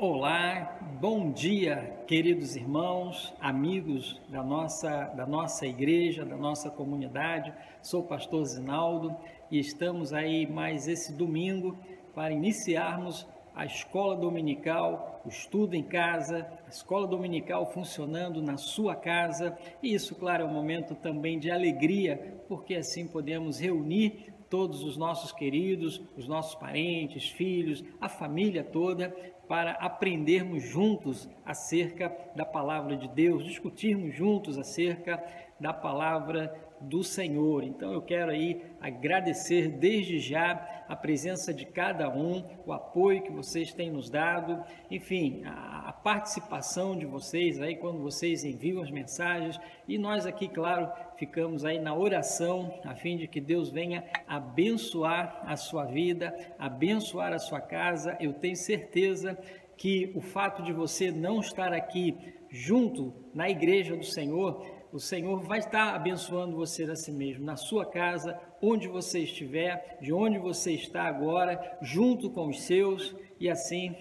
Olá, bom dia, queridos irmãos, amigos da nossa igreja, da nossa comunidade. Sou o pastor Zinaldo e estamos aí mais esse domingo para iniciarmos a escola dominical, o estudo em casa, a escola dominical funcionando na sua casa. E isso, claro, é um momento também de alegria, porque assim podemos reunir todos os nossos queridos, os nossos parentes, filhos, a família toda, para aprendermos juntos acerca da palavra de Deus, discutirmos juntos acerca da palavra do Senhor. Então eu quero aí agradecer desde já a presença de cada um, o apoio que vocês têm nos dado, enfim, a participação de vocês aí quando vocês enviam as mensagens, e nós aqui, claro, ficamos aí na oração a fim de que Deus venha abençoar a sua vida, abençoar a sua casa. Eu tenho certeza que o fato de você não estar aqui junto na igreja do Senhor, o Senhor vai estar abençoando você a si mesmo, na sua casa, onde você estiver, de onde você está agora, junto com os seus, e assim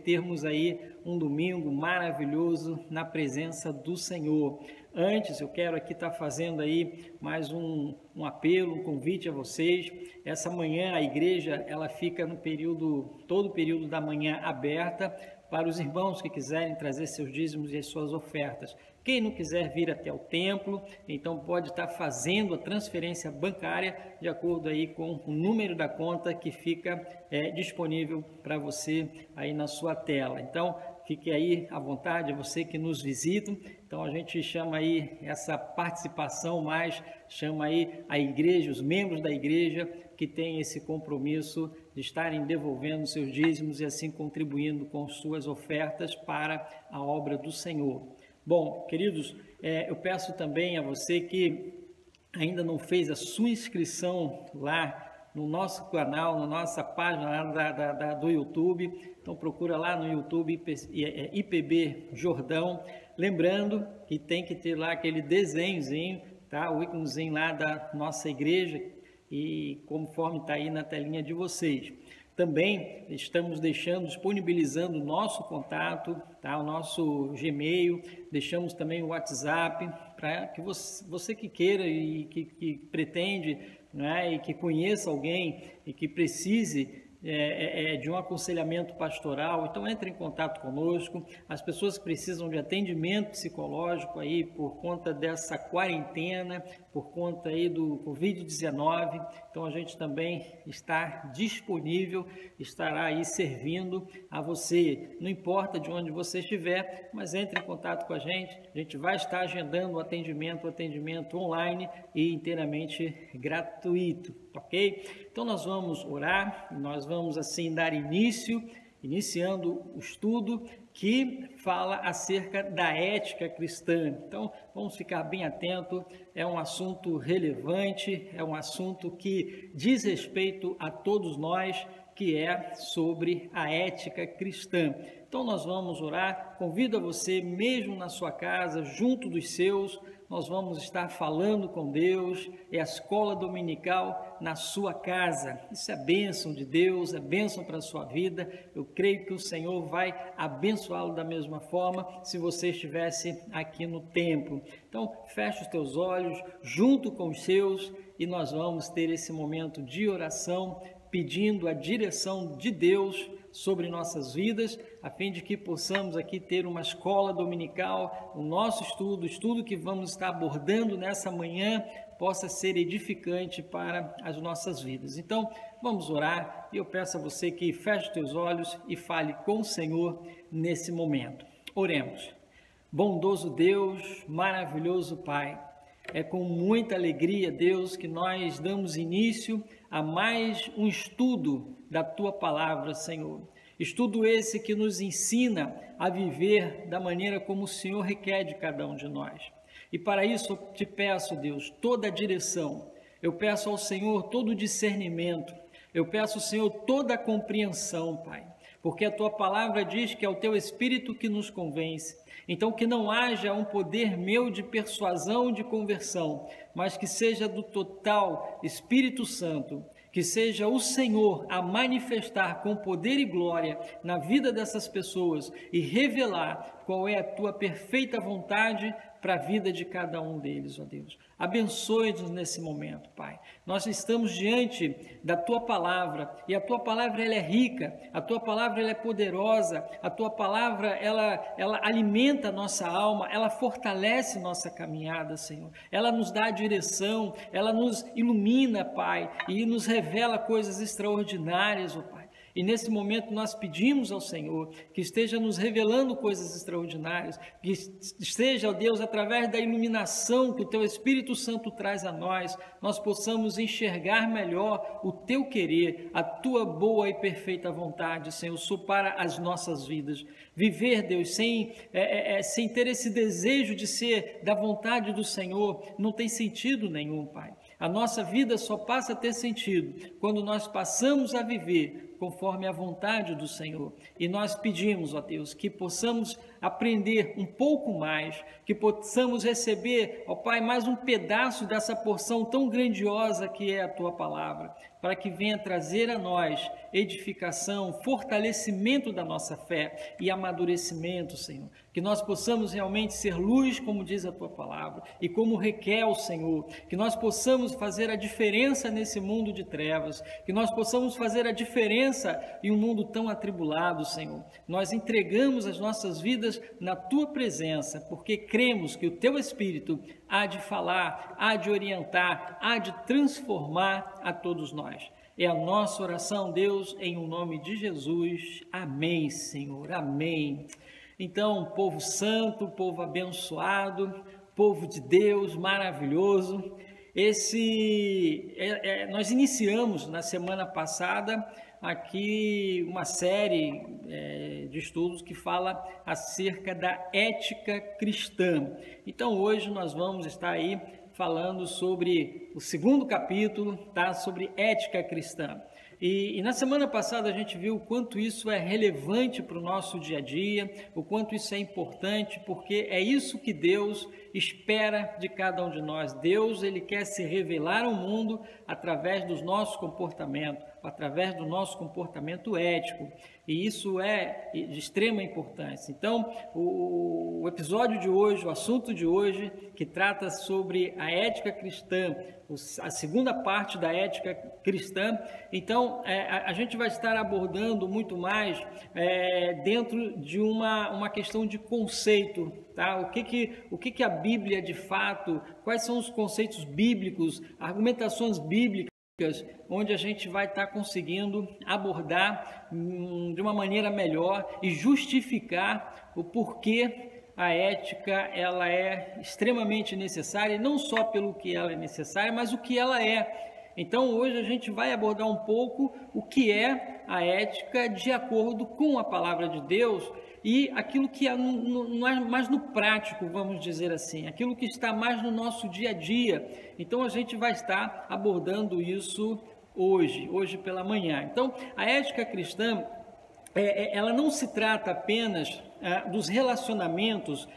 termos aí um domingo maravilhoso na presença do Senhor. Antes, eu quero aqui estar fazendo aí mais um apelo, um convite a vocês. Essa manhã a igreja, ela fica todo o período da manhã aberta para os irmãos que quiserem trazer seus dízimos e as suas ofertas. Quem não quiser vir até o templo, então pode estar fazendo a transferência bancária de acordo aí com o número da conta que fica disponível para você aí na sua tela. Então, fique aí à vontade, você que nos visita. Então, a gente chama aí essa participação chama aí a igreja, os membros da igreja que têm esse compromisso de estarem devolvendo seus dízimos e assim contribuindo com suas ofertas para a obra do Senhor. Bom, queridos, eu peço também a você que ainda não fez a sua inscrição lá no nosso canal, na nossa página lá do YouTube. Então procura lá no YouTube IPB Jordão. Lembrando que tem que ter lá aquele desenhozinho, tá? O íconezinho lá da nossa igreja, e conforme está aí na telinha de vocês. Também estamos disponibilizando o nosso contato, tá? O nosso Gmail, deixamos também o WhatsApp, para que você que queira e que pretende, né, e que conheça alguém e que precise de um aconselhamento pastoral, então entre em contato conosco. As pessoas que precisam de atendimento psicológico aí por conta dessa quarentena, por conta aí do Covid-19, então a gente também está disponível, estará aí servindo a você, não importa de onde você estiver, mas entre em contato com a gente vai estar agendando o atendimento online e inteiramente gratuito, ok? Então nós vamos orar, nós vamos assim dar iniciando o estudo que fala acerca da ética cristã. Então vamos ficar bem atento, é um assunto relevante, é um assunto que diz respeito a todos nós, que é sobre a ética cristã. Então nós vamos orar, convido a você mesmo na sua casa, junto dos seus, nós vamos estar falando com Deus, é a escola dominical na sua casa. Isso é bênção de Deus, é bênção para a sua vida. Eu creio que o Senhor vai abençoá-lo da mesma forma se você estivesse aqui no templo. Então, feche os teus olhos junto com os seus e nós vamos ter esse momento de oração, pedindo a direção de Deus sobre nossas vidas, a fim de que possamos aqui ter uma escola dominical, o nosso estudo, o estudo que vamos estar abordando nessa manhã, possa ser edificante para as nossas vidas. Então, vamos orar e eu peço a você que feche os teus olhos e fale com o Senhor nesse momento. Oremos. Bondoso Deus, maravilhoso Pai, é com muita alegria, Deus, que nós damos início a mais um estudo da Tua Palavra, Senhor. Estudo esse que nos ensina a viver da maneira como o Senhor requer de cada um de nós. E para isso eu te peço, Deus, toda a direção. Eu peço ao Senhor todo o discernimento. Eu peço ao Senhor toda a compreensão, Pai. Porque a Tua Palavra diz que é o Teu Espírito que nos convence. Então, que não haja um poder meu de persuasão, de conversão, mas que seja do total Espírito Santo que seja o Senhor a manifestar com poder e glória na vida dessas pessoas e revelar qual é a tua perfeita vontade para a vida de cada um deles, ó Deus. Abençoe-nos nesse momento, Pai. Nós estamos diante da Tua Palavra, e a Tua Palavra ela é rica, a Tua Palavra ela é poderosa, a Tua Palavra ela alimenta a nossa alma, ela fortalece nossa caminhada, Senhor. Ela nos dá a direção, ela nos ilumina, Pai, e nos revela coisas extraordinárias, ó Pai. E nesse momento nós pedimos ao Senhor que esteja nos revelando coisas extraordinárias, que esteja, ó Deus, através da iluminação que o Teu Espírito Santo traz a nós possamos enxergar melhor o Teu querer, a Tua boa e perfeita vontade, Senhor, para as nossas vidas. Viver, Deus, sem ter esse desejo de ser da vontade do Senhor, não tem sentido nenhum, Pai. A nossa vida só passa a ter sentido quando nós passamos a viver conforme a vontade do Senhor. E nós pedimos, ó Deus, que possamos aprender um pouco mais, que possamos receber, ó Pai, mais um pedaço dessa porção tão grandiosa que é a Tua Palavra, para que venha trazer a nós edificação, fortalecimento da nossa fé e amadurecimento, Senhor. Que nós possamos realmente ser luz, como diz a Tua Palavra, e como requer o Senhor, que nós possamos fazer a diferença nesse mundo de trevas, que nós possamos fazer a diferença em um mundo tão atribulado, Senhor. Nós entregamos as nossas vidas na Tua presença, porque cremos que o Teu Espírito há de falar, há de orientar, há de transformar a todos nós. É a nossa oração, Deus, em o nome de Jesus. Amém, Senhor. Amém. Então, povo santo, povo abençoado, povo de Deus, maravilhoso. Nós iniciamos na semana passada aqui uma série de estudos que fala acerca da ética cristã. Então, hoje nós vamos estar aí falando sobre o segundo capítulo, tá? Sobre ética cristã. E na semana passada a gente viu o quanto isso é relevante para o nosso dia a dia, o quanto isso é importante, porque é isso que Deus espera de cada um de nós. Deus, Ele quer se revelar ao mundo através dos nossos comportamentos, através do nosso comportamento ético. E isso é de extrema importância. Então, o episódio de hoje, o assunto de hoje, que trata sobre a ética cristã, a segunda parte da ética cristã, então a gente vai estar abordando muito mais dentro de uma questão de conceito, tá? O que a Bíblia de fato, quais são os conceitos bíblicos, argumentações bíblicas, onde a gente vai estar conseguindo abordar de uma maneira melhor e justificar o porquê a ética ela é extremamente necessária, não só pelo que ela é necessária, mas o que ela é. Então, hoje a gente vai abordar um pouco o que é a ética de acordo com a palavra de Deus e aquilo que é mais no prático, vamos dizer assim, aquilo que está mais no nosso dia a dia. Então, a gente vai estar abordando isso hoje pela manhã. Então, a ética cristã, ela não se trata apenas dos relacionamentos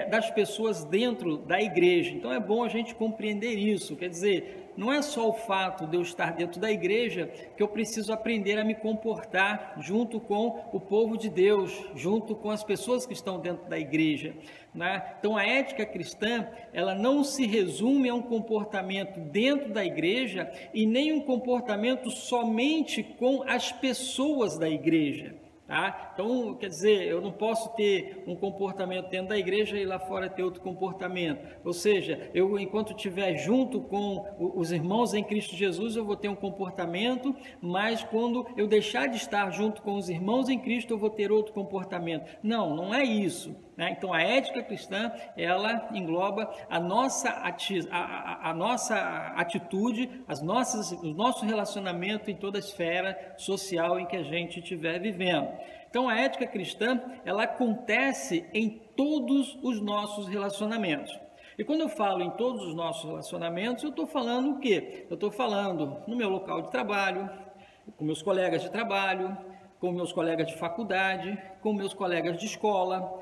das pessoas dentro da igreja. Então, é bom a gente compreender isso, quer dizer, não é só o fato de eu estar dentro da igreja que eu preciso aprender a me comportar junto com o povo de Deus, junto com as pessoas que estão dentro da igreja, né? Então, a ética cristã, ela não se resume a um comportamento dentro da igreja e nem um comportamento somente com as pessoas da igreja. Tá? Então, quer dizer, eu não posso ter um comportamento dentro da igreja e lá fora ter outro comportamento. Ou seja, eu enquanto estiver junto com os irmãos em Cristo Jesus, eu vou ter um comportamento, mas quando eu deixar de estar junto com os irmãos em Cristo, eu vou ter outro comportamento. Não, não é isso. Né? Então, a ética cristã, ela engloba a nossa atitude, o nosso relacionamento em toda a esfera social em que a gente estiver vivendo. Então, a ética cristã, ela acontece em todos os nossos relacionamentos. E quando eu falo em todos os nossos relacionamentos, eu estou falando o quê? Eu estou falando no meu local de trabalho, com meus colegas de trabalho, com meus colegas de faculdade, com meus colegas de escola,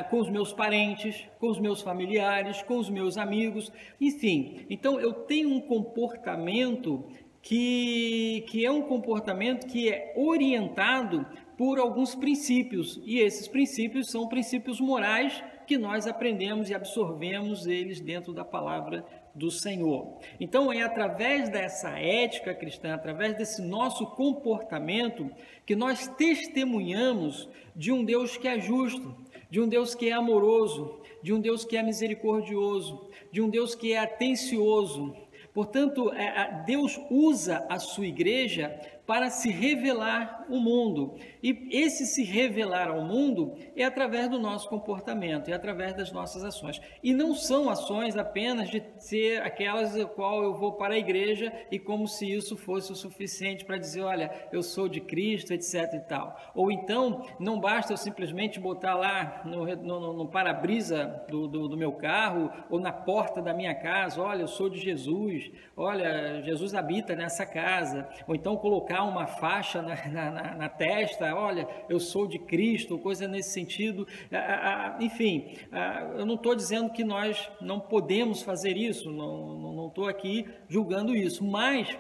com os meus parentes, com os meus familiares, com os meus amigos, enfim. Então, eu tenho um comportamento que é um comportamento que é orientado por alguns princípios, e esses princípios são princípios morais que nós aprendemos e absorvemos eles dentro da palavra do Senhor. Então, é através dessa ética cristã, através desse nosso comportamento, que nós testemunhamos de um Deus que é justo, de um Deus que é amoroso, de um Deus que é misericordioso, de um Deus que é atencioso. Portanto, Deus usa a sua igreja para se revelar ao mundo. E esse se revelar ao mundo é através do nosso comportamento, é através das nossas ações. E não são ações apenas de ser aquelas a qual eu vou para a igreja e como se isso fosse o suficiente para dizer, olha, eu sou de Cristo, etc. e tal. Ou então, não basta eu simplesmente botar lá no para-brisa do meu carro ou na porta da minha casa, olha, eu sou de Jesus, olha, Jesus habita nessa casa. Ou então colocar uma faixa na testa, olha, eu sou de Cristo, coisa nesse sentido. Enfim, eu não estou dizendo que nós não podemos fazer isso, não estou aqui julgando isso, mas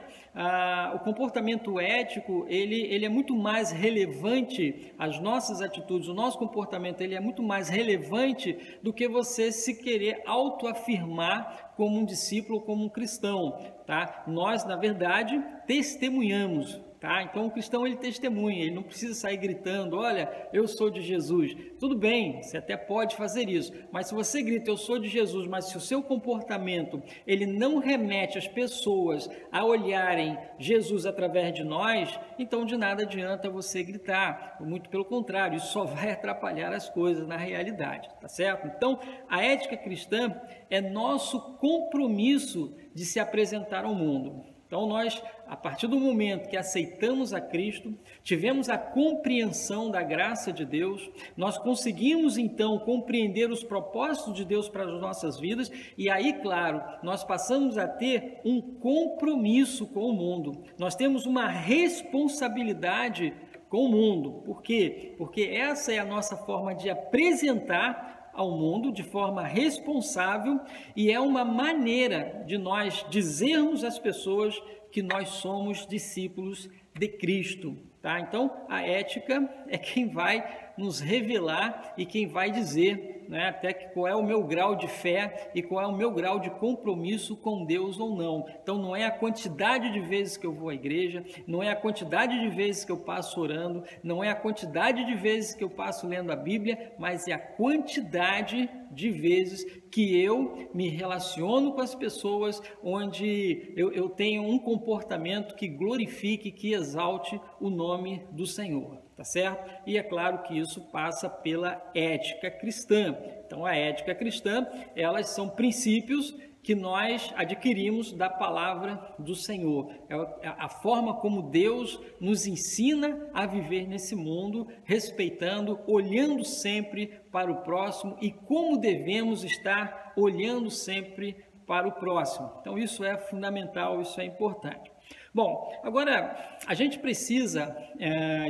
o comportamento ético, ele é muito mais relevante, as nossas atitudes, o nosso comportamento, ele é muito mais relevante do que você se querer autoafirmar como um discípulo, como um cristão, tá? Nós, na verdade, testemunhamos, tá? Então, o cristão, ele testemunha, ele não precisa sair gritando, olha, eu sou de Jesus. Tudo bem, você até pode fazer isso, mas se você grita, eu sou de Jesus, mas se o seu comportamento, ele não remete as pessoas a olharem Jesus através de nós, então de nada adianta você gritar, muito pelo contrário, isso só vai atrapalhar as coisas na realidade, tá certo? Então, a ética cristã é nosso compromisso de se apresentar ao mundo. Então, nós, a partir do momento que aceitamos a Cristo, tivemos a compreensão da graça de Deus, nós conseguimos, então, compreender os propósitos de Deus para as nossas vidas, e aí, claro, nós passamos a ter um compromisso com o mundo. Nós temos uma responsabilidade com o mundo. Por quê? Porque essa é a nossa forma de apresentar ao mundo de forma responsável e é uma maneira de nós dizermos às pessoas que nós somos discípulos de Cristo, tá? Então, a ética é quem vai nos revelar e quem vai dizer, né, até que qual é o meu grau de fé e qual é o meu grau de compromisso com Deus ou não. Então, não é a quantidade de vezes que eu vou à igreja, não é a quantidade de vezes que eu passo orando, não é a quantidade de vezes que eu passo lendo a Bíblia, mas é a quantidade de vezes que eu me relaciono com as pessoas, onde eu tenho um comportamento que glorifique, que exalte o nome do Senhor, tá certo? E é claro que isso passa pela ética cristã. Então, a ética cristã, elas são princípios que nós adquirimos da palavra do Senhor. É a forma como Deus nos ensina a viver nesse mundo, respeitando, olhando sempre para o próximo e como devemos estar olhando sempre para o próximo. Então, isso é fundamental, isso é importante. Bom, agora a gente precisa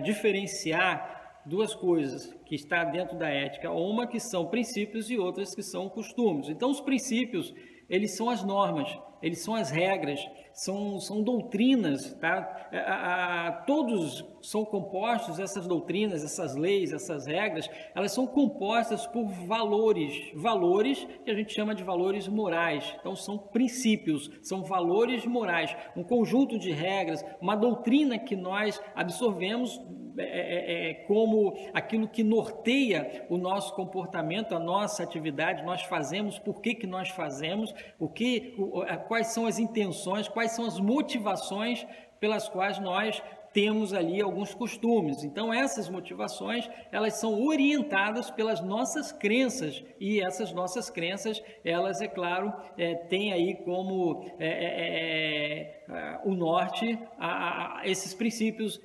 diferenciar duas coisas que está dentro da ética, uma que são princípios e outras que são costumes. Então, os princípios, eles são as normas, eles são as regras, são doutrinas, tá? Todos são compostos, essas doutrinas, essas leis, essas regras, elas são compostas por valores que a gente chama de valores morais. Então, são princípios, são valores morais, um conjunto de regras, uma doutrina que nós absorvemos como aquilo que norteia o nosso comportamento, a nossa atividade, nós fazemos, por que nós fazemos, quais são as intenções, quais são as motivações pelas quais nós temos ali alguns costumes. Então, essas motivações, elas são orientadas pelas nossas crenças, e essas nossas crenças, elas, é claro, têm aí como o norte esses princípios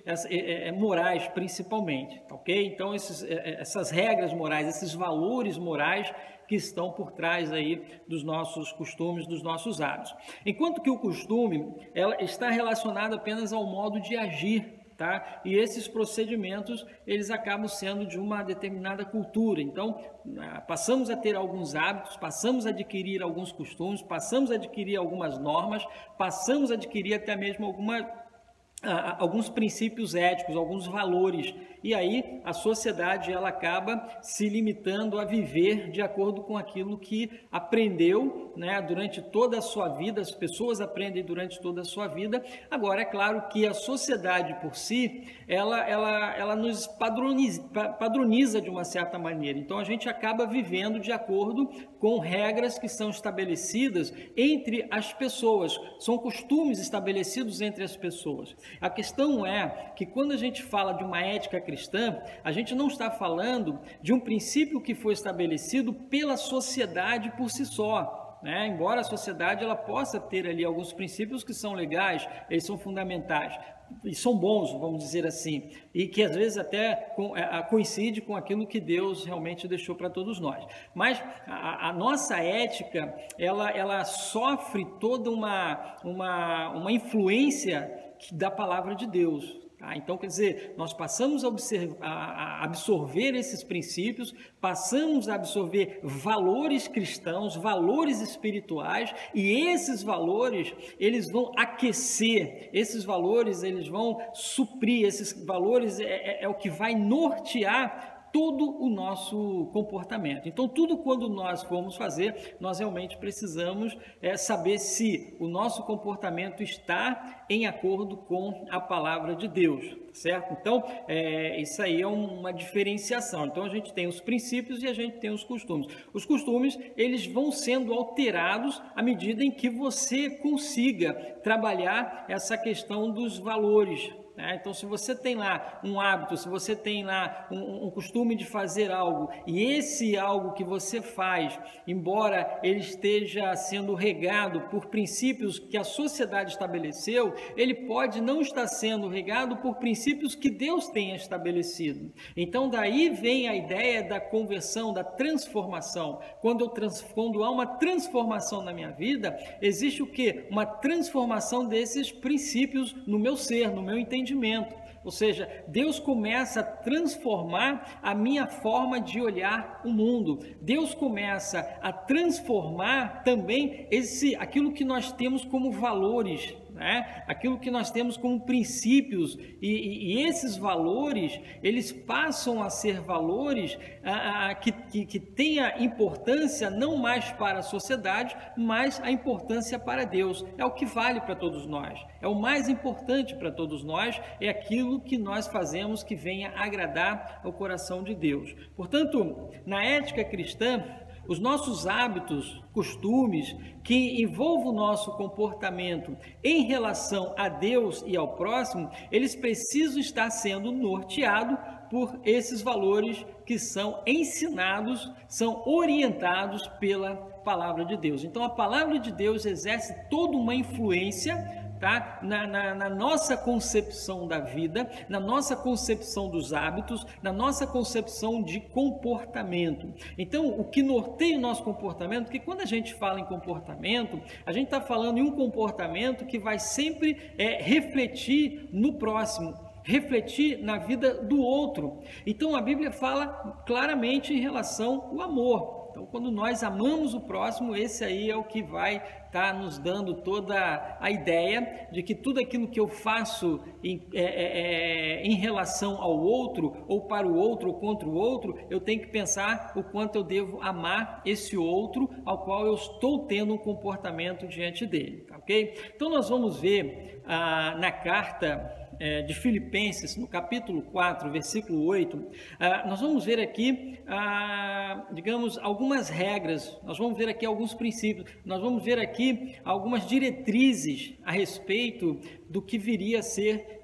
morais, principalmente, ok? Então, essas regras morais, esses valores morais que estão por trás aí dos nossos costumes, dos nossos hábitos. Enquanto que o costume, ela está relacionado apenas ao modo de agir, tá? E esses procedimentos, eles acabam sendo de uma determinada cultura. Então, passamos a ter alguns hábitos, passamos a adquirir alguns costumes, passamos a adquirir algumas normas, passamos a adquirir até mesmo alguns princípios éticos, alguns valores, e aí a sociedade ela acaba se limitando a viver de acordo com aquilo que aprendeu, né, durante toda a sua vida. As pessoas aprendem durante toda a sua vida. Agora, é claro que a sociedade por si, ela nos padroniza de uma certa maneira, então a gente acaba vivendo de acordo com regras que são estabelecidas entre as pessoas, são costumes estabelecidos entre as pessoas. A questão é que quando a gente fala de uma ética cristã, a gente não está falando de um princípio que foi estabelecido pela sociedade por si só, né? Embora a sociedade ela possa ter ali alguns princípios que são legais, eles são fundamentais e são bons, vamos dizer assim, e que às vezes até coincide com aquilo que Deus realmente deixou para todos nós. Mas a nossa ética, ela sofre toda uma influência da palavra de Deus. Tá? Então, quer dizer, nós passamos a absorver esses princípios, passamos a absorver valores cristãos, valores espirituais, e esses valores, eles vão aquecer, esses valores, eles vão suprir, esses valores é o que vai nortear todo o nosso comportamento. Então, tudo quando nós formos fazer, nós realmente precisamos saber se o nosso comportamento está em acordo com a palavra de Deus, certo? Então, isso aí é uma diferenciação. Então, a gente tem os princípios e a gente tem os costumes. Os costumes, eles vão sendo alterados à medida em que você consiga trabalhar essa questão dos valores. Então, se você tem lá um hábito, se você tem lá um costume de fazer algo, e esse algo que você faz, embora ele esteja sendo regado por princípios que a sociedade estabeleceu, ele pode não estar sendo regado por princípios que Deus tenha estabelecido. Então, daí vem a ideia da conversão, da transformação. Quando há uma transformação na minha vida, existe o quê? Uma transformação desses princípios no meu ser, no meu entendimento. Ou seja, Deus começa a transformar a minha forma de olhar o mundo. Deus começa a transformar também aquilo que nós temos como valores, né? Aquilo que nós temos como princípios, e esses valores, eles passam a ser valores que tenha importância não mais para a sociedade, mas a importância para Deus. É o que vale para todos nós, é o mais importante para todos nós, é aquilo que nós fazemos que venha agradar ao coração de Deus. Portanto, na ética cristã, os nossos hábitos, costumes que envolvam o nosso comportamento em relação a Deus e ao próximo, eles precisam estar sendo norteados por esses valores que são ensinados, são orientados pela palavra de Deus. Então, a palavra de Deus exerce toda uma influência, tá? Na nossa concepção da vida, na nossa concepção dos hábitos, na nossa concepção de comportamento. Então, o que norteia o nosso comportamento, porque quando a gente fala em comportamento, a gente está falando em um comportamento que vai sempre refletir no próximo, refletir na vida do outro. Então, a Bíblia fala claramente em relação ao amor. Então, quando nós amamos o próximo, esse aí é o que vai estar nos dando toda a ideia de que tudo aquilo que eu faço em relação ao outro, ou para o outro, ou contra o outro, eu tenho que pensar o quanto eu devo amar esse outro ao qual eu estou tendo um comportamento diante dele, tá, ok? Então, nós vamos ver na carta de Filipenses, no capítulo 4, versículo 8, nós vamos ver aqui, digamos, algumas regras, nós vamos ver aqui alguns princípios, nós vamos ver aqui algumas diretrizes a respeito do que viria a ser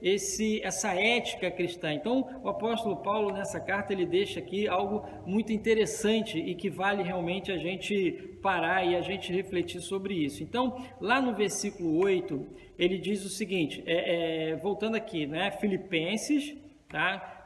essa ética cristã. Então, o apóstolo Paulo, nessa carta, ele deixa aqui algo muito interessante e que vale realmente a gente parar e a gente refletir sobre isso. Então, lá no versículo 8, ele diz o seguinte, voltando aqui, né? Filipenses, tá?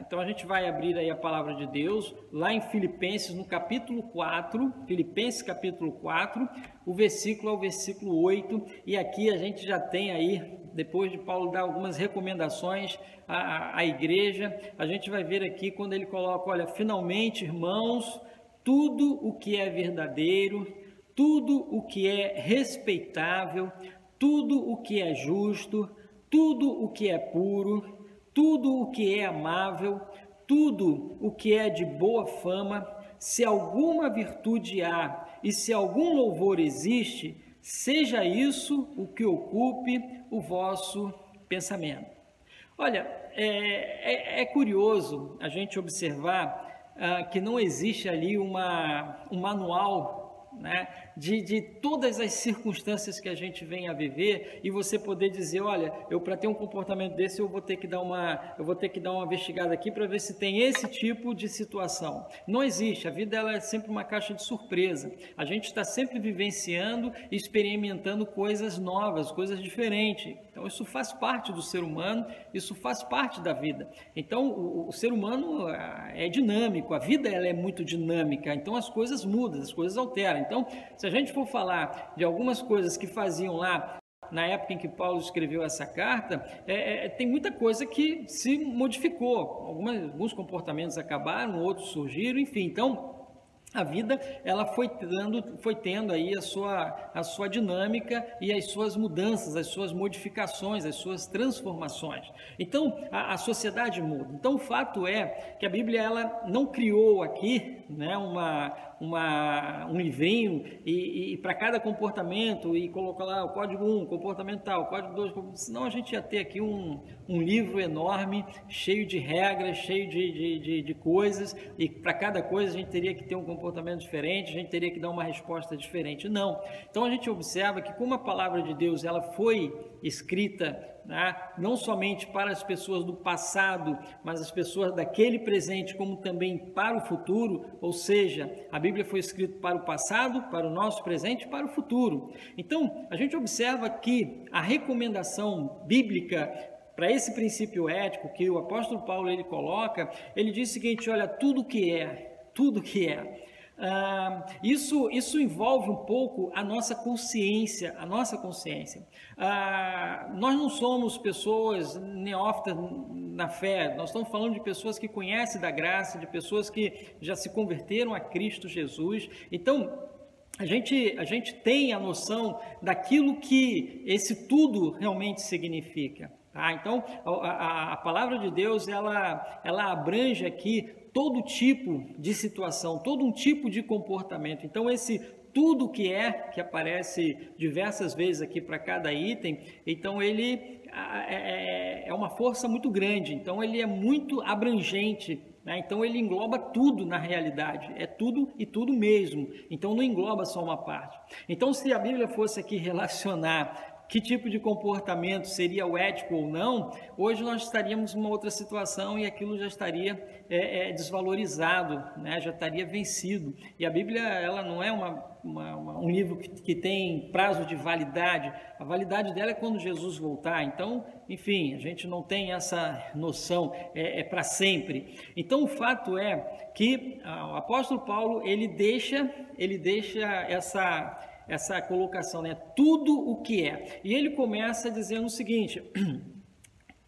Então, a gente vai abrir aí a palavra de Deus, lá em Filipenses, no capítulo 4, Filipenses capítulo 4, o versículo ao versículo 8, e aqui a gente já tem aí depois de Paulo dar algumas recomendações à igreja, a gente vai ver aqui quando ele coloca, olha, finalmente, irmãos, tudo o que é verdadeiro, tudo o que é respeitável, tudo o que é justo, tudo o que é puro, tudo o que é amável, tudo o que é de boa fama, se alguma virtude há e se algum louvor existe, seja isso o que ocupe o vosso pensamento. Olha, é curioso a gente observar que não existe ali um manual, né, de todas as circunstâncias que a gente vem a viver e você poder dizer, olha, para ter um comportamento desse eu vou ter que dar uma investigada aqui para ver se tem esse tipo de situação. Não existe, a vida ela é sempre uma caixa de surpresa, a gente está sempre vivenciando e experimentando coisas novas, coisas diferentes, então isso faz parte do ser humano, isso faz parte da vida. Então o ser humano é dinâmico, a vida ela é muito dinâmica, então as coisas mudam, as coisas alteram. Então, se a gente for falar de algumas coisas que faziam lá na época em que Paulo escreveu essa carta, tem muita coisa que se modificou, alguns comportamentos acabaram, outros surgiram, enfim, então a vida ela foi tendo aí a sua dinâmica e as suas mudanças, as suas modificações, as suas transformações. Então a sociedade muda. Então o fato é que a Bíblia ela não criou aqui, né, um livrinho e para cada comportamento e colocar lá o código 1, comportamento tal, código 2, senão a gente ia ter aqui um livro enorme, cheio de regras, cheio de coisas, e para cada coisa a gente teria que ter um comportamento diferente, a gente teria que dar uma resposta diferente. Não. Então a gente observa que como a palavra de Deus ela foi escrita, né, não somente para as pessoas do passado, mas as pessoas daquele presente, como também para o futuro, ou seja, a Bíblia foi escrita para o passado, para o nosso presente e para o futuro. Então, a gente observa que a recomendação bíblica para esse princípio ético que o apóstolo Paulo ele coloca, ele diz o seguinte, olha, tudo que é, isso envolve um pouco a nossa consciência, nós não somos pessoas neófitas na fé, nós estamos falando de pessoas que conhecem da graça, de pessoas que já se converteram a Cristo Jesus. Então a gente tem a noção daquilo que esse tudo realmente significa. Então a palavra de Deus ela abrange aqui todo tipo de situação, todo um tipo de comportamento. Então esse tudo que aparece diversas vezes aqui para cada item, então ele é uma força muito grande, então ele é muito abrangente, né? Então ele engloba tudo na realidade, é tudo e tudo mesmo, então não engloba só uma parte. Então se a Bíblia fosse aqui relacionar que tipo de comportamento seria o ético ou não, hoje nós estaríamos numa outra situação e aquilo já estaria desvalorizado, né? Já estaria vencido. E a Bíblia ela não é um livro que tem prazo de validade, a validade dela é quando Jesus voltar. Então, enfim, a gente não tem essa noção, para sempre. Então, o fato é que o apóstolo Paulo ele deixa essa colocação, né? Tudo o que é. E ele começa dizendo o seguinte,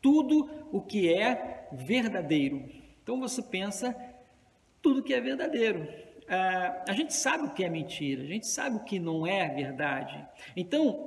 tudo o que é verdadeiro. Então você pensa, tudo que é verdadeiro. A gente sabe o que é mentira, a gente sabe o que não é verdade. Então,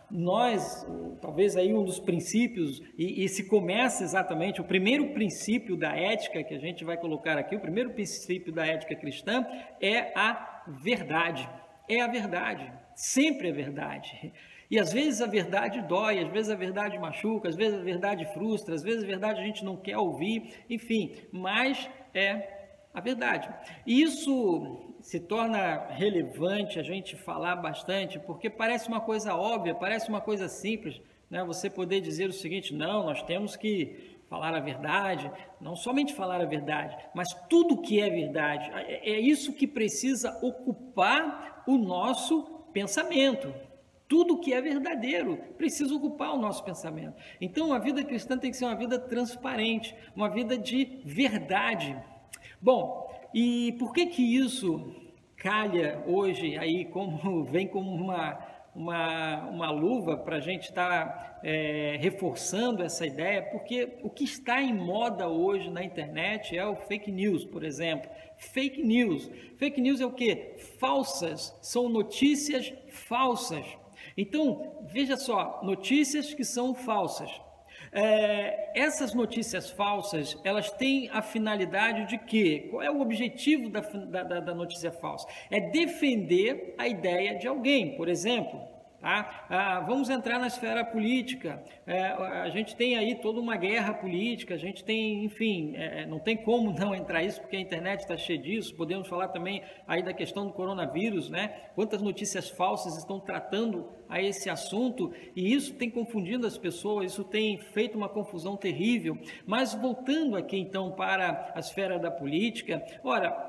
nós, talvez aí um dos princípios, e se começa exatamente, o primeiro princípio da ética que a gente vai colocar aqui, o primeiro princípio da ética cristã é a verdade. É a verdade, sempre é verdade. E às vezes a verdade dói, às vezes a verdade machuca, às vezes a verdade frustra, às vezes a verdade a gente não quer ouvir, enfim, mas é a verdade. E isso se torna relevante a gente falar bastante, porque parece uma coisa óbvia, parece uma coisa simples, né? Você poder dizer o seguinte, não, nós temos que falar a verdade, não somente falar a verdade, mas tudo que é verdade, é isso que precisa ocupar o nosso pensamento. Tudo que é verdadeiro precisa ocupar o nosso pensamento. Então, a vida cristã tem que ser uma vida transparente, uma vida de verdade. Bom, e por que isso calha hoje aí, vem como uma luva para a gente estar reforçando essa ideia, porque o que está em moda hoje na internet é o fake news, por exemplo. Fake news. Fake news é o quê? Falsas, são notícias falsas. Então, veja só, notícias que são falsas. Essas notícias falsas, elas têm a finalidade de quê? Qual é o objetivo da notícia falsa? É defender a ideia de alguém, por exemplo. Tá? Vamos entrar na esfera política, a gente tem aí toda uma guerra política, a gente tem, enfim, não tem como não entrar isso, porque a internet está cheia disso. Podemos falar também aí da questão do coronavírus, né? Quantas notícias falsas estão tratando a esse assunto, e isso tem confundido as pessoas, isso tem feito uma confusão terrível. Mas voltando aqui então para a esfera da política, ora,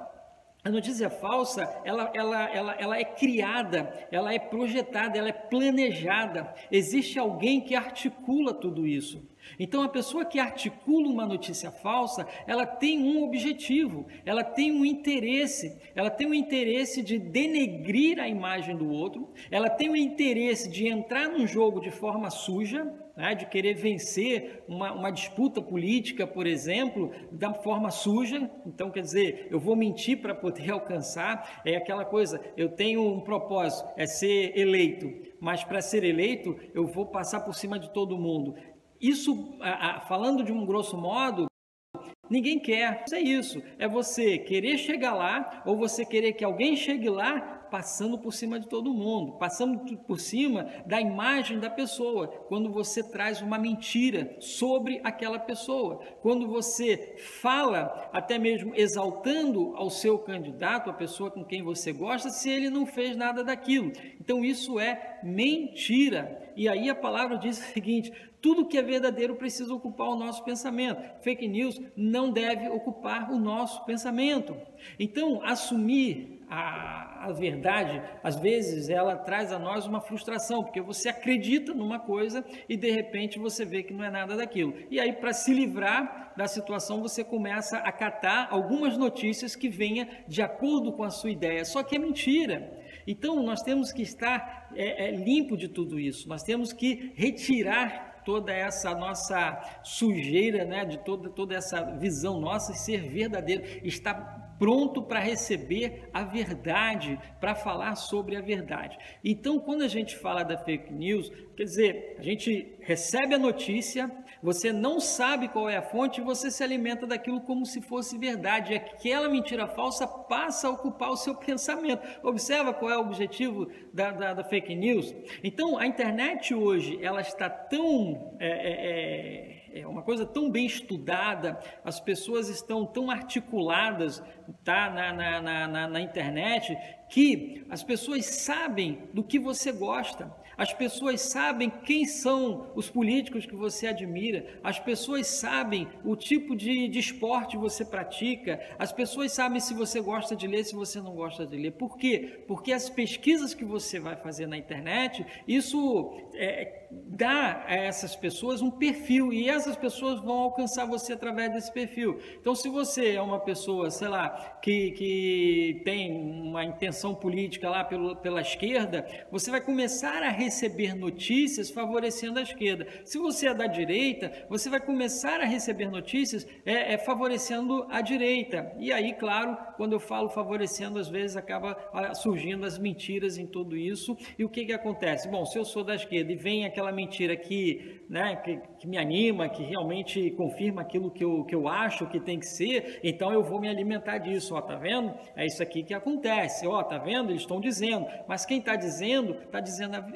a notícia falsa, ela é criada, ela é projetada, ela é planejada. Existe alguém que articula tudo isso. Então, a pessoa que articula uma notícia falsa, ela tem um objetivo, ela tem um interesse de denegrir a imagem do outro, ela tem o interesse de entrar num jogo de forma suja, né, de querer vencer uma disputa política, por exemplo, da forma suja. Então, quer dizer, eu vou mentir para poder alcançar, é aquela coisa, eu tenho um propósito, é ser eleito, mas para ser eleito, eu vou passar por cima de todo mundo. Isso, falando de um grosso modo, ninguém quer. É isso, é você querer chegar lá ou você querer que alguém chegue lá passando por cima de todo mundo, passando por cima da imagem da pessoa, quando você traz uma mentira sobre aquela pessoa, quando você fala até mesmo exaltando ao seu candidato, a pessoa com quem você gosta, se ele não fez nada daquilo. Então isso é mentira. E aí a palavra diz o seguinte: tudo que é verdadeiro precisa ocupar o nosso pensamento. Fake news não deve ocupar o nosso pensamento. Então, assumir a verdade, às vezes, ela traz a nós uma frustração, porque você acredita numa coisa e, de repente, você vê que não é nada daquilo. E aí, para se livrar da situação, você começa a catar algumas notícias que venham de acordo com a sua ideia, só que é mentira. Então, nós temos que estar limpo de tudo isso, nós temos que retirar toda essa nossa sujeira, né, de toda essa visão nossa, e ser verdadeiro, estar pronto para receber a verdade, para falar sobre a verdade. Então, quando a gente fala da fake news, quer dizer, a gente recebe a notícia, você não sabe qual é a fonte e você se alimenta daquilo como se fosse verdade. E aquela mentira falsa passa a ocupar o seu pensamento. Observa qual é o objetivo da fake news? Então, a internet hoje, ela está tão... É uma coisa tão bem estudada, as pessoas estão tão articuladas, tá, na internet, que as pessoas sabem do que você gosta, as pessoas sabem quem são os políticos que você admira, as pessoas sabem o tipo de esporte que você pratica, as pessoas sabem se você gosta de ler, se você não gosta de ler. Por quê? Porque as pesquisas que você vai fazer na internet, isso dá a essas pessoas um perfil, e essas pessoas vão alcançar você através desse perfil. Então, se você é uma pessoa, sei lá, que tem uma intenção política lá pela esquerda, você vai começar a receber notícias favorecendo a esquerda. Se você é da direita, você vai começar a receber notícias favorecendo a direita. E aí, claro, quando eu falo favorecendo, às vezes acaba surgindo as mentiras em tudo isso. E o que acontece? Bom, se eu sou da esquerda e vem aquela mentira que me anima, que realmente confirma aquilo que eu acho que tem que ser, então eu vou me alimentar disso. Ó, tá vendo? É isso aqui que acontece. Ó, tá vendo? Eles estão dizendo. Mas quem está dizendo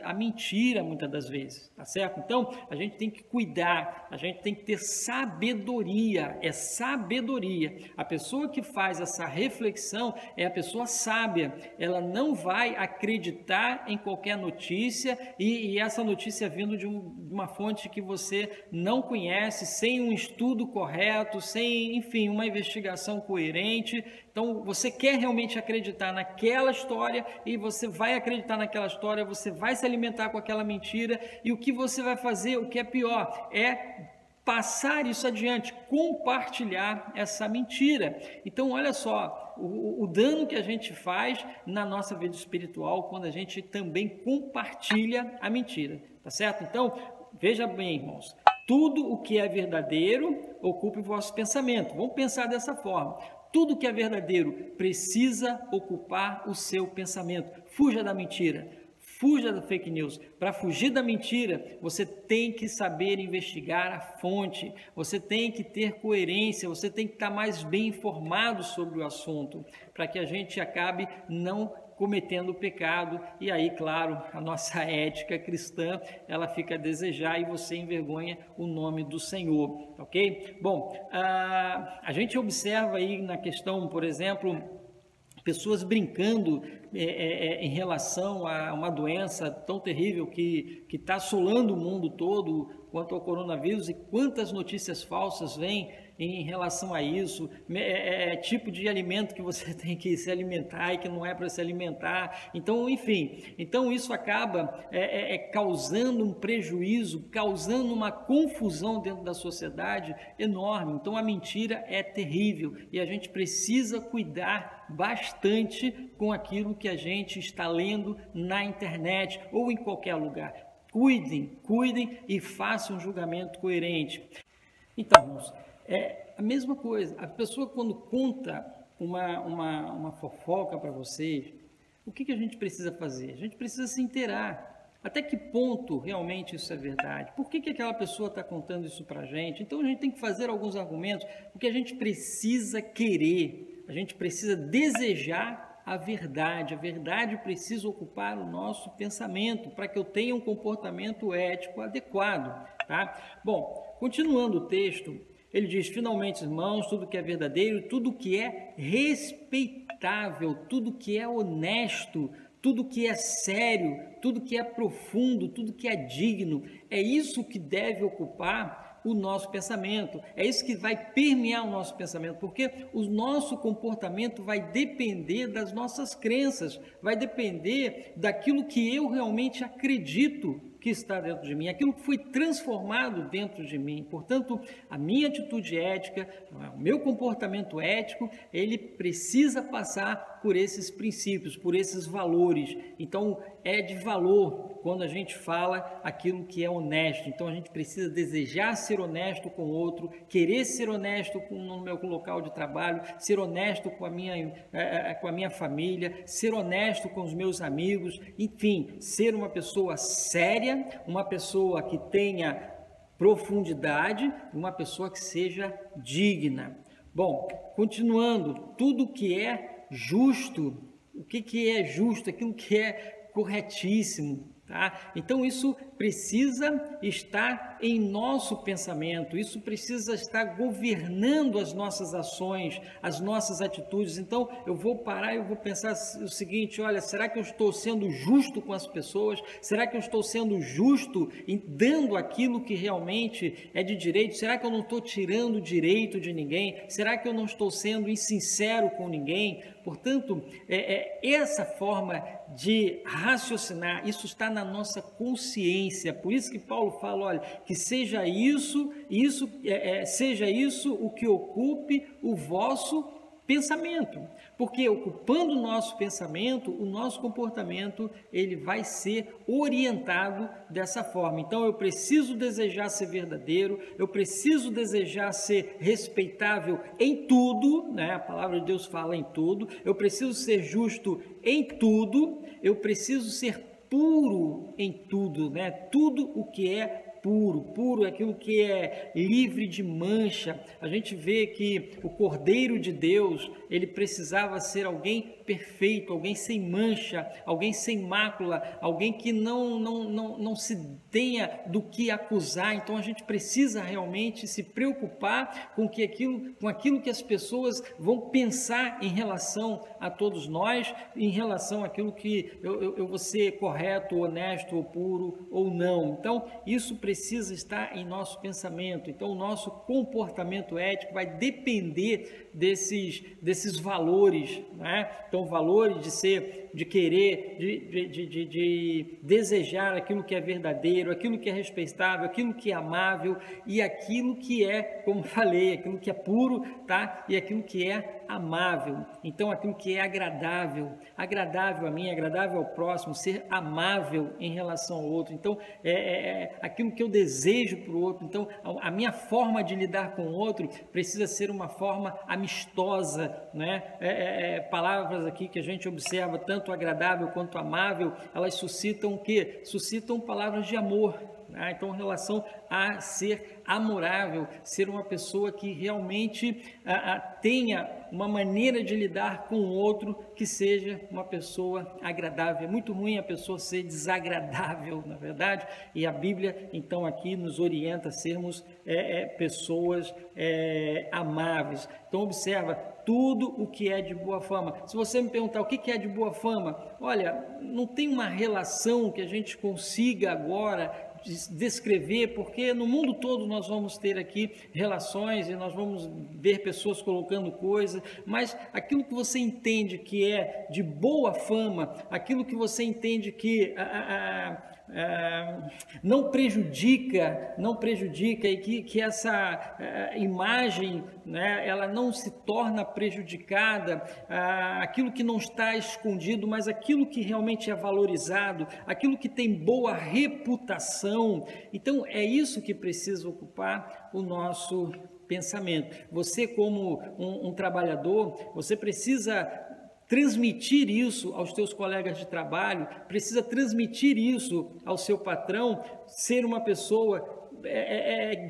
a mentira muitas das vezes, tá certo? Então, a gente tem que cuidar, a gente tem que ter sabedoria, é sabedoria. A pessoa que faz essa reflexão é a pessoa sábia, ela não vai acreditar em qualquer notícia e essa notícia vindo de uma fonte que você não conhece, sem um estudo correto, sem, enfim, uma investigação coerente. Então, você quer realmente acreditar naquela história e você vai acreditar naquela história, você vai se alimentar com aquela mentira, e o que você vai fazer, o que é pior, é passar isso adiante, compartilhar essa mentira. Então, olha só, o dano que a gente faz na nossa vida espiritual quando a gente também compartilha a mentira, tá certo? Então, veja bem, irmãos, tudo o que é verdadeiro ocupe o vosso pensamento. Vamos pensar dessa forma. Tudo que é verdadeiro precisa ocupar o seu pensamento. Fuja da mentira. Fuja da fake news. Para fugir da mentira, você tem que saber investigar a fonte, você tem que ter coerência, você tem que estar mais bem informado sobre o assunto, para que a gente acabe não cometendo o pecado, e aí, claro, a nossa ética cristã, ela fica a desejar e você envergonha o nome do Senhor, ok? Bom, a gente observa aí na questão, por exemplo, pessoas brincando em relação a uma doença tão terrível que está assolando o mundo todo quanto ao coronavírus, e quantas notícias falsas vêm em relação a isso, tipo de alimento que você tem que se alimentar e que não é para se alimentar. Então, enfim, então isso acaba causando um prejuízo, causando uma confusão dentro da sociedade enorme. Então, a mentira é terrível e a gente precisa cuidar bastante com aquilo que a gente está lendo na internet ou em qualquer lugar. Cuidem e façam um julgamento coerente. Então, irmãos, é a mesma coisa. A pessoa, quando conta uma fofoca para vocês, o que a gente precisa fazer? A gente precisa se inteirar. Até que ponto realmente isso é verdade? Por que aquela pessoa está contando isso para a gente? Então, a gente tem que fazer alguns argumentos, porque a gente precisa querer, a gente precisa desejar a verdade precisa ocupar o nosso pensamento para que eu tenha um comportamento ético adequado, tá? Bom, continuando o texto, ele diz: finalmente, irmãos, tudo que é verdadeiro, tudo que é respeitável, tudo que é honesto, tudo que é sério, tudo que é profundo, tudo que é digno, é isso que deve ocupar o nosso pensamento, é isso que vai permear o nosso pensamento, porque o nosso comportamento vai depender das nossas crenças, vai depender daquilo que eu realmente acredito que está dentro de mim, aquilo que foi transformado dentro de mim. Portanto, a minha atitude ética, o meu comportamento ético, ele precisa passar por esses princípios, por esses valores. Então, é de valor quando a gente fala aquilo que é honesto. Então, a gente precisa desejar ser honesto com o outro, querer ser honesto no meu local de trabalho, ser honesto com a minha família, ser honesto com os meus amigos, enfim, ser uma pessoa séria, uma pessoa que tenha profundidade, uma pessoa que seja digna. Bom, continuando, tudo que é justo, o que é justo? Aquilo que é corretíssimo, tá? Então isso precisa estar em nosso pensamento, isso precisa estar governando as nossas ações, as nossas atitudes. Então eu vou parar e eu vou pensar o seguinte: olha, será que eu estou sendo justo com as pessoas? Será que eu estou sendo justo em dando aquilo que realmente é de direito? Será que eu não estou tirando direito de ninguém? Será que eu não estou sendo insincero com ninguém? Portanto, essa forma de raciocinar, isso está na nossa consciência. Por isso que Paulo fala, olha, que seja isso o que ocupe o vosso pensamento, porque ocupando o nosso pensamento, o nosso comportamento, ele vai ser orientado dessa forma. Então, eu preciso desejar ser verdadeiro, eu preciso desejar ser respeitável em tudo, né? A palavra de Deus fala em tudo, eu preciso ser justo em tudo, eu preciso ser puro em tudo, né? Tudo o que é puro é aquilo que é livre de mancha. A gente vê que o Cordeiro de Deus, ele precisava ser alguém perfeito, alguém sem mancha, alguém sem mácula, alguém que não se tenha do que acusar. Então a gente precisa realmente se preocupar com aquilo que as pessoas vão pensar em relação a todos nós, em relação àquilo que eu vou ser correto, honesto, ou puro ou não. Então isso precisa estar em nosso pensamento. Então o nosso comportamento ético vai depender desses valores, né? Então valores de querer, de desejar aquilo que é verdadeiro, aquilo que é respeitável, aquilo que é amável e aquilo que é, como falei, aquilo que é puro, tá? E aquilo que é amável. Então, aquilo que é agradável a mim, agradável ao próximo, ser amável em relação ao outro. Então, aquilo que eu desejo para o outro. Então, a minha forma de lidar com o outro precisa ser uma forma amistosa, né? Palavras aqui que a gente observa, tanto agradável quanto amável, elas suscitam o quê? Suscitam palavras de amor. Então, em relação a ser amorável, ser uma pessoa que realmente tenha uma maneira de lidar com o outro que seja uma pessoa agradável. É muito ruim a pessoa ser desagradável, na verdade, e a Bíblia, então, aqui nos orienta a sermos pessoas amáveis. Então, observa tudo o que é de boa fama. Se você me perguntar o que é de boa fama, olha, não tem uma relação que a gente consiga agora descrever, porque no mundo todo nós vamos ter aqui relações e nós vamos ver pessoas colocando coisas, mas aquilo que você entende que é de boa fama, aquilo que você entende que não prejudica e que essa imagem, né, ela não se torna prejudicada, aquilo que não está escondido, mas aquilo que realmente é valorizado, aquilo que tem boa reputação. Então, é isso que precisa ocupar o nosso pensamento. Você, como um trabalhador, você precisa transmitir isso aos teus colegas de trabalho, precisa transmitir isso ao seu patrão, ser uma pessoa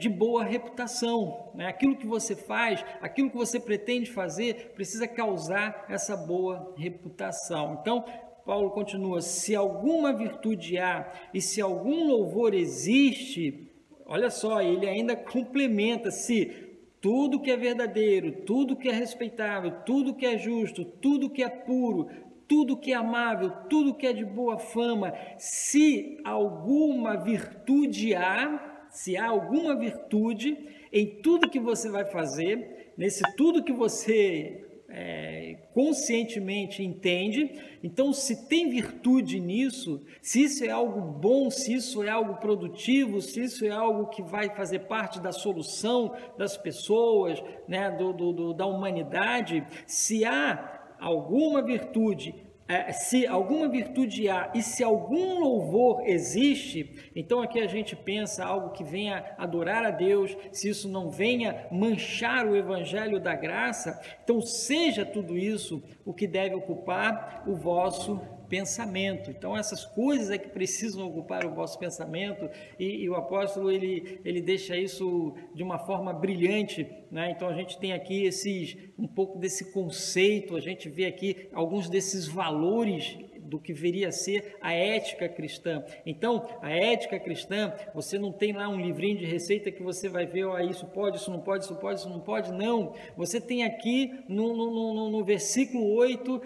de boa reputação, né? Aquilo que você faz, aquilo que você pretende fazer, precisa causar essa boa reputação. Então, Paulo continua: se alguma virtude há e se algum louvor existe, olha só, ele ainda complementa: se tudo que é verdadeiro, tudo que é respeitável, tudo que é justo, tudo que é puro, tudo que é amável, tudo que é de boa fama, se alguma virtude há, se há alguma virtude em tudo que você vai fazer, nesse tudo que você conscientemente entende, então se tem virtude nisso, se isso é algo bom, se isso é algo produtivo, se isso é algo que vai fazer parte da solução das pessoas, né, da humanidade, se há alguma virtude, se alguma virtude há e se algum louvor existe, então aqui a gente pensa algo que venha adorar a Deus, se isso não venha manchar o evangelho da graça, então seja tudo isso o que deve ocupar o vosso pensamento. Então essas coisas é que precisam ocupar o vosso pensamento, e o apóstolo ele deixa isso de uma forma brilhante, né? Então a gente tem aqui um pouco desse conceito, a gente vê aqui alguns desses valores do que viria a ser a ética cristã. Então, a ética cristã, você não tem lá um livrinho de receita que você vai ver, isso pode, isso não pode, isso pode, isso não pode, não. Você tem aqui no versículo 8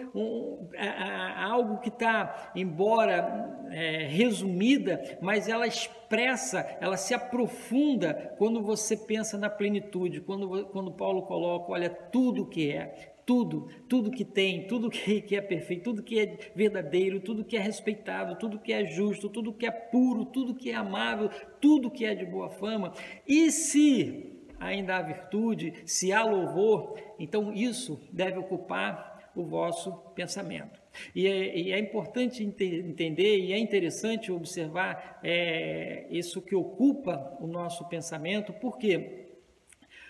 algo que está, embora resumida, mas ela expressa, ela se aprofunda quando você pensa na plenitude, quando Paulo coloca, olha, tudo que é, tudo que tem, tudo que é perfeito, tudo que é verdadeiro, tudo que é respeitado, tudo que é justo, tudo que é puro, tudo que é amável, tudo que é de boa fama. E se ainda há virtude, se há louvor, então isso deve ocupar o vosso pensamento. E é importante entender e é interessante observar isso que ocupa o nosso pensamento. Por quê?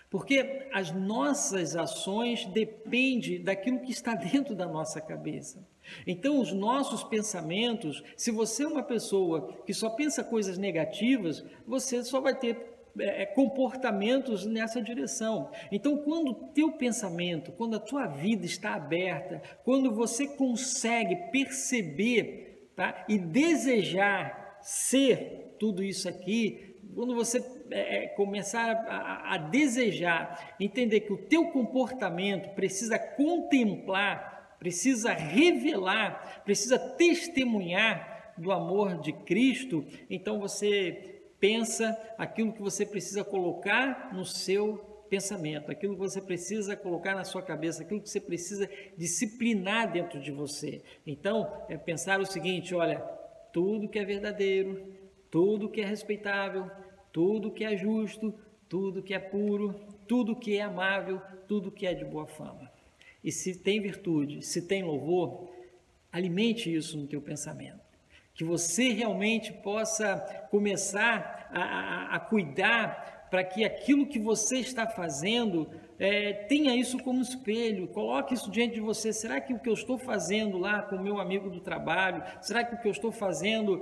Porque as nossas ações dependem daquilo que está dentro da nossa cabeça. Então, os nossos pensamentos, se você é uma pessoa que só pensa coisas negativas, você só vai ter comportamentos nessa direção. Então, quando o teu pensamento, quando a tua vida está aberta, quando você consegue perceber, tá, e desejar ser tudo isso aqui, quando você começar a desejar, entender que o teu comportamento precisa contemplar, precisa revelar, precisa testemunhar do amor de Cristo, então você pensa aquilo que você precisa colocar no seu pensamento, aquilo que você precisa colocar na sua cabeça, aquilo que você precisa disciplinar dentro de você. Então, é pensar o seguinte: olha, tudo que é verdadeiro, tudo que é respeitável, tudo que é justo, tudo que é puro, tudo que é amável, tudo que é de boa fama. e se tem virtude, se tem louvor, alimente isso no teu pensamento. Que você realmente possa começar a cuidar para que aquilo que você está fazendo tenha isso como espelho, coloque isso diante de você. Será que o que eu estou fazendo lá com o meu amigo do trabalho, será que o que eu estou fazendo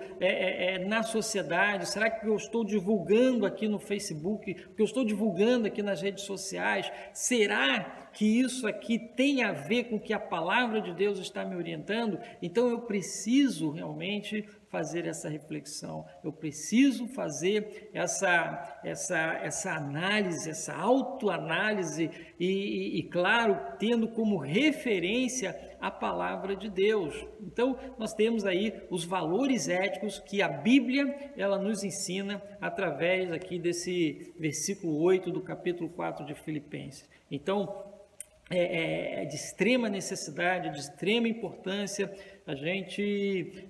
na sociedade, será que o que eu estou divulgando aqui no Facebook, o que eu estou divulgando aqui nas redes sociais, será que isso aqui tem a ver com o que a palavra de Deus está me orientando? Então eu preciso realmente fazer essa reflexão, eu preciso fazer essa análise, essa autoanálise e claro, tendo como referência a palavra de Deus. Então, nós temos aí os valores éticos que a Bíblia, ela nos ensina através aqui desse versículo 8 do capítulo 4 de Filipenses. Então, é de extrema necessidade, de extrema importância a gente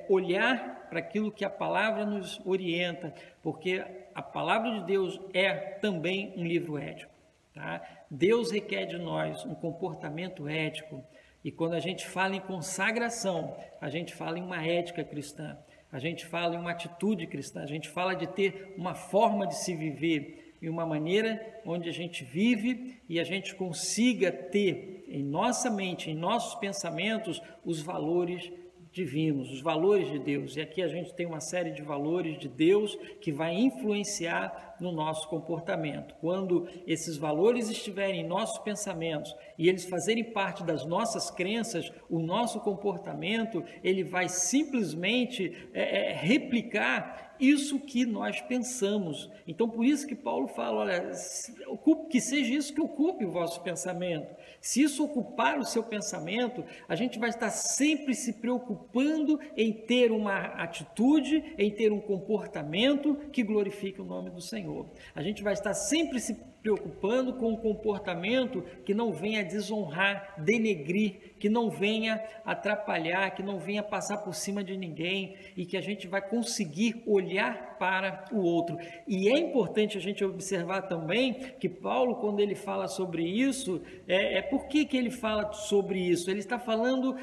olhar para aquilo que a palavra nos orienta, porque a palavra de Deus é também um livro ético, tá? Deus requer de nós um comportamento ético, e quando a gente fala em consagração, a gente fala em uma ética cristã, a gente fala em uma atitude cristã, a gente fala de ter uma forma de se viver, e uma maneira onde a gente vive e a gente consiga ter em nossa mente, em nossos pensamentos, os valores divinos, os valores de Deus. E aqui a gente tem uma série de valores de Deus que vai influenciar no nosso comportamento. Quando esses valores estiverem em nossos pensamentos e eles fazerem parte das nossas crenças, o nosso comportamento, ele vai simplesmente replicar isso que nós pensamos. Então, por isso que Paulo fala, olha, que seja isso que ocupe o vosso pensamento. Se isso ocupar o seu pensamento, a gente vai estar sempre se preocupando em ter uma atitude, em ter um comportamento que glorifique o nome do Senhor. A gente vai estar sempre se preocupando com um comportamento que não venha desonrar, denegrir, que não venha atrapalhar, que não venha passar por cima de ninguém, e que a gente vai conseguir olhar para o outro. E é importante a gente observar também que Paulo, quando ele fala sobre isso, por que ele fala sobre isso? Ele está falando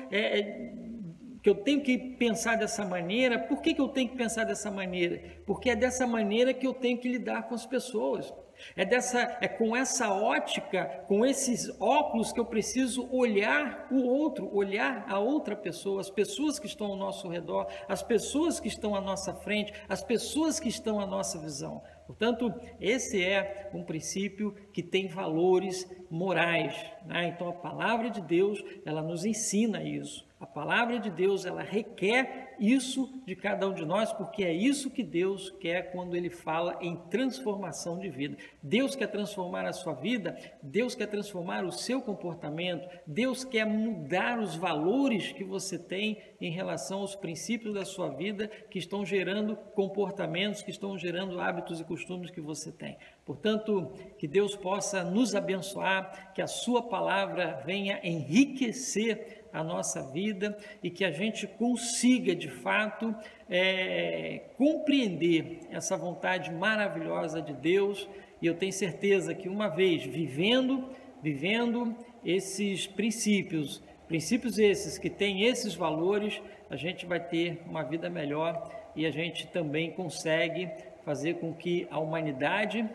que eu tenho que pensar dessa maneira. Por que eu tenho que pensar dessa maneira? Porque é dessa maneira que eu tenho que lidar com as pessoas. É com essa ótica, com esses óculos que eu preciso olhar o outro, olhar a outra pessoa, as pessoas que estão ao nosso redor, as pessoas que estão à nossa frente, as pessoas que estão à nossa visão. Portanto, esse é um princípio que tem valores morais, né? Então, a palavra de Deus, ela nos ensina isso. A palavra de Deus, ela requer isso de cada um de nós, porque é isso que Deus quer quando Ele fala em transformação de vida. Deus quer transformar a sua vida, Deus quer transformar o seu comportamento, Deus quer mudar os valores que você tem em relação aos princípios da sua vida que estão gerando comportamentos, que estão gerando hábitos e costumes que você tem. Portanto, que Deus possa nos abençoar, que a sua palavra venha enriquecer a nossa vida e que a gente consiga, de fato, compreender essa vontade maravilhosa de Deus. E eu tenho certeza que uma vez vivendo esses princípios esses que têm esses valores, a gente vai ter uma vida melhor e a gente também consegue fazer com que a humanidade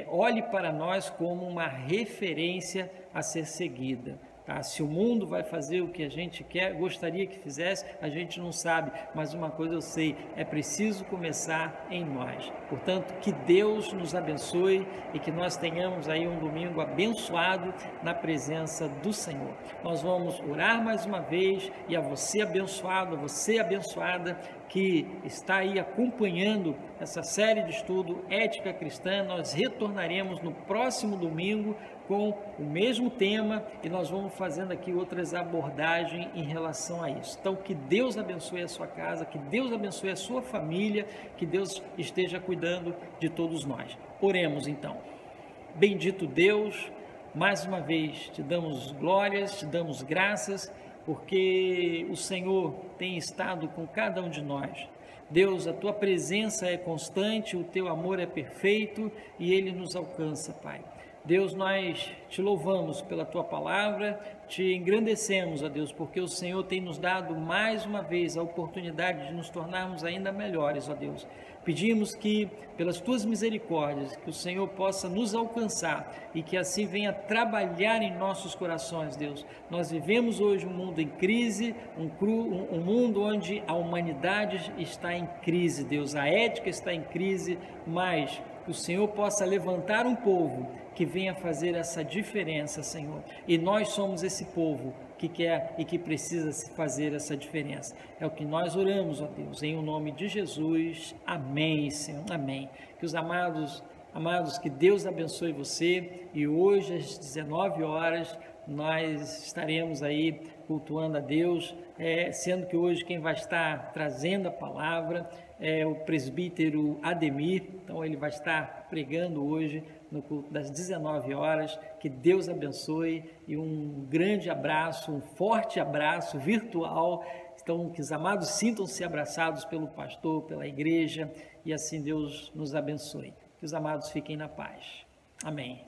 olhe para nós como uma referência a ser seguida. Tá? Se o mundo vai fazer o que a gente gostaria que fizesse, a gente não sabe, mas uma coisa eu sei, é preciso começar em nós. Portanto, que Deus nos abençoe e que nós tenhamos aí um domingo abençoado na presença do Senhor. Nós vamos orar mais uma vez, e a você abençoado, a você abençoada, que está aí acompanhando essa série de estudo Ética Cristã. Nós retornaremos no próximo domingo com o mesmo tema e nós vamos fazendo aqui outras abordagens em relação a isso. Então, que Deus abençoe a sua casa, que Deus abençoe a sua família, que Deus esteja cuidando de todos nós. Oremos então. Bendito Deus, mais uma vez te damos glórias, te damos graças, porque o Senhor tem estado com cada um de nós. Deus, a tua presença é constante, o teu amor é perfeito e ele nos alcança, Pai. Deus, nós te louvamos pela tua palavra, te engrandecemos, ó Deus, porque o Senhor tem nos dado mais uma vez a oportunidade de nos tornarmos ainda melhores, ó Deus. Pedimos que, pelas tuas misericórdias, que o Senhor possa nos alcançar e que assim venha trabalhar em nossos corações, Deus. Nós vivemos hoje um mundo em crise, um mundo onde a humanidade está em crise, Deus. A ética está em crise, mas que o Senhor possa levantar um povo que venha fazer essa diferença, Senhor. E nós somos esse povo que quer e que precisa fazer essa diferença. É o que nós oramos, ó Deus, em o nome de Jesus. Amém, Senhor. Amém. Que os amados, que Deus abençoe você. E hoje às 19 horas nós estaremos aí cultuando a Deus, sendo que hoje quem vai estar trazendo a palavra é o presbítero Ademir. Então ele vai estar pregando hoje no culto das 19 horas. Que Deus abençoe e um grande abraço, um forte abraço virtual. Então, que os amados sintam-se abraçados pelo pastor, pela igreja, e assim Deus nos abençoe. Que os amados fiquem na paz. Amém.